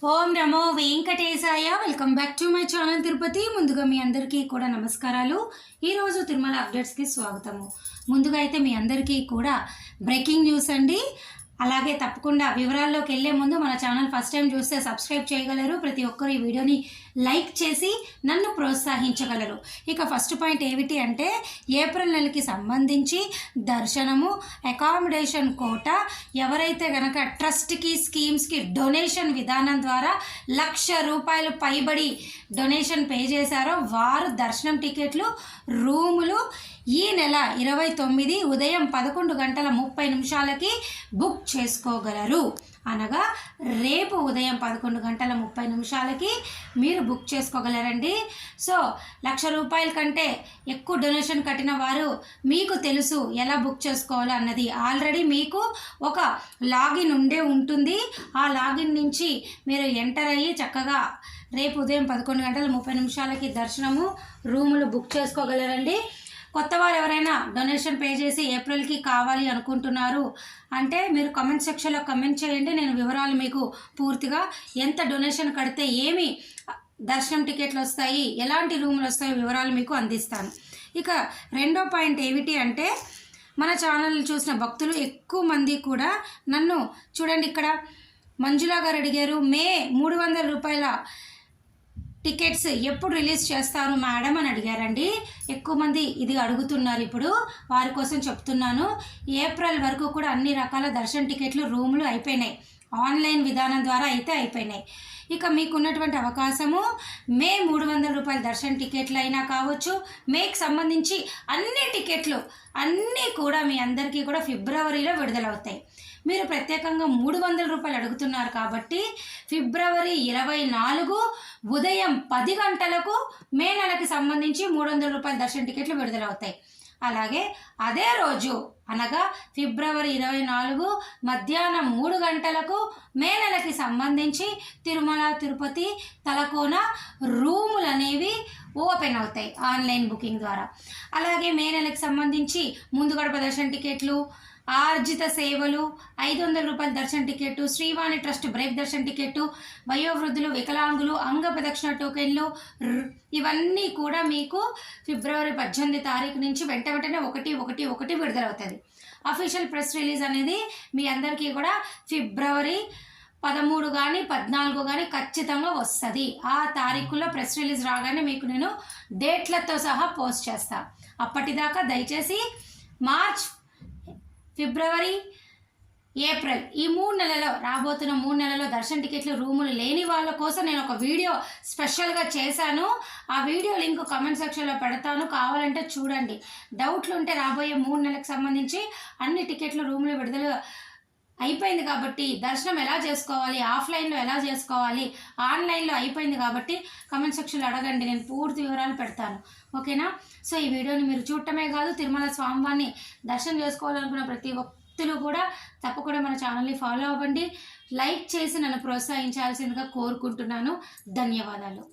Om Namo Venkatesaya. Welcome back to my channel Tirupati. ముందుగా మీ అందరికీ కూడా నమస్కారాలు. ఈరోజు తిరుమల అప్డేట్స్కి స్వాగతము. ముందుగా అయితే మీ అందరికీ కూడా బ్రేకింగ్ న్యూస్ అండి. అలాగే తప్పకుండా వివరాల్లోకి వెళ్ళే ముందు మన ఛానల్ ఫస్ట్ టైం చూస్తే సబ్స్క్రైబ్ చేయగలరు. ప్రతి ఒక్కరు ఈ వీడియోని లైక్ చేసి నన్ను ప్రోత్సహించగలరు. ఇక ఫస్ట్ పాయింట్ ఏమిటి అంటే, ఏప్రిల్ నెలకి సంబంధించి దర్శనము, అకామిడేషన్ కోట ఎవరైతే కనుక ట్రస్ట్కి, స్కీమ్స్కి డొనేషన్ విధానం ద్వారా ₹1,00,000 పైబడి డొనేషన్ పే చేశారో వారు దర్శనం టికెట్లు, రూములు ఈ నెల 29 ఉదయం 11:30 బుక్ చేసుకోగలరు. అనగా రేపు ఉదయం 11:30 మీరు బుక్ చేసుకోగలరండి. సో ₹1,00,000 కంటే ఎక్కువ డొనేషన్ కట్టిన వారు మీకు తెలుసు ఎలా బుక్ చేసుకోవాలో అన్నది. ఆల్రెడీ మీకు ఒక లాగిన్ ఉంటుంది. ఆ లాగిన్ నుంచి మీరు ఎంటర్ అయ్యి చక్కగా రేపు ఉదయం 11:30 దర్శనము, రూములు బుక్ చేసుకోగలరండి. కొత్త వారు ఎవరైనా డొనేషన్ పే చేసి ఏప్రిల్కి కావాలి అనుకుంటున్నారు అంటే మీరు కామెంట్ సెక్షన్లో కామెంట్ చేయండి. నేను వివరాలు మీకు పూర్తిగా ఎంత డొనేషన్ కడితే ఏమి దర్శనం టికెట్లు వస్తాయి, ఎలాంటి రూములు వస్తాయో వివరాలు మీకు అందిస్తాను. ఇక రెండో పాయింట్ ఏమిటి అంటే, మన ఛానల్ చూసిన భక్తులు ఎక్కువ మంది కూడా నన్ను చూడండి, ఇక్కడ మంజులా గారు అడిగారు, మే ₹300 టికెట్స్ ఎప్పుడు రిలీజ్ చేస్తారు మేడం అని అడిగారండి. ఎక్కువ మంది ఇది అడుగుతున్నారు. ఇప్పుడు వారి కోసం చెప్తున్నాను. ఏప్రిల్ వరకు కూడా అన్ని రకాల దర్శన టికెట్లు, రూములు అయిపోయినాయి. ఆన్లైన్ విధానం ద్వారా అయితే అయిపోయినాయి. ఇక మీకున్నటువంటి అవకాశము మే ₹300 దర్శన టికెట్లు అయినా కావచ్చు. మేకి సంబంధించి అన్ని టికెట్లు అన్నీ కూడా మీ అందరికీ కూడా ఫిబ్రవరిలో విడుదలవుతాయి. మీరు ప్రత్యేకంగా ₹300 అడుగుతున్నారు కాబట్టి ఫిబ్రవరి 24 ఉదయం 10 గంటలకు మే నెలకి సంబంధించి ₹300 దర్శన టికెట్లు విడుదలవుతాయి. అలాగే అదే రోజు అనగా ఫిబ్రవరి 24 మధ్యాహ్నం 3 గంటలకు మే నెలకి సంబంధించి తిరుమల, తిరుపతి, తలకోన రూములు అనేవి ఓపెన్ అవుతాయి ఆన్లైన్ బుకింగ్ ద్వారా. అలాగే మే నెలకి సంబంధించి ముందు గడప దర్శన టికెట్లు, ఆర్జిత సేవలు, ₹500 దర్శన టికెట్టు, శ్రీవాణి ట్రస్ట్ బ్రేక్ దర్శన టికెట్టు, వయోవృద్ధులు, వికలాంగులు, అంగ ప్రదక్షిణ టోకెన్లు ఇవన్నీ కూడా మీకు ఫిబ్రవరి 18 నుంచి వెంటనే 1/1 విడుదలవుతుంది. అఫీషియల్ ప్రెస్ రిలీజ్ అనేది మీ అందరికీ కూడా ఫిబ్రవరి 13 కానీ 14 కానీ ఖచ్చితంగా వస్తుంది. ఆ తారీఖుల్లో ప్రెస్ రిలీజ్ రాగానే మీకు నేను డేట్లతో సహా పోస్ట్ చేస్తాను. అప్పటిదాకా దయచేసి మార్చ్, ఫిబ్రవరి, ఏప్రిల్ ఈ 3 నెలలో, రాబోతున్న 3 నెలలో దర్శన టికెట్లు, రూములు లేని వాళ్ళ కోసం నేను ఒక వీడియో స్పెషల్గా చేశాను. ఆ వీడియో లింక్ కామెంట్ సెక్షన్లో పెడతాను, కావాలంటే చూడండి. డౌట్లు ఉంటే రాబోయే 3 నెలలకు సంబంధించి అన్ని టికెట్లు, రూములు విడుదల అయిపోయింది కాబట్టి దర్శనం ఎలా చేసుకోవాలి, ఆఫ్లైన్లో ఎలా చేసుకోవాలి, ఆన్లైన్లో అయిపోయింది కాబట్టి కామెంట్ సెక్షన్లో అడగండి, నేను పూర్తి వివరాలు పెడతాను. ఓకేనా? సో ఈ వీడియోని మీరు చూడటమే కాదు, తిరుమల స్వామివారిని దర్శనం చేసుకోవాలనుకున్న ప్రతి వ్యక్తులు కూడా తప్పకుండా మన ఛానల్ని ఫాలో అవ్వండి. లైక్ చేసి నన్ను ప్రోత్సహించాల్సిందిగా కోరుకుంటున్నాను. ధన్యవాదాలు.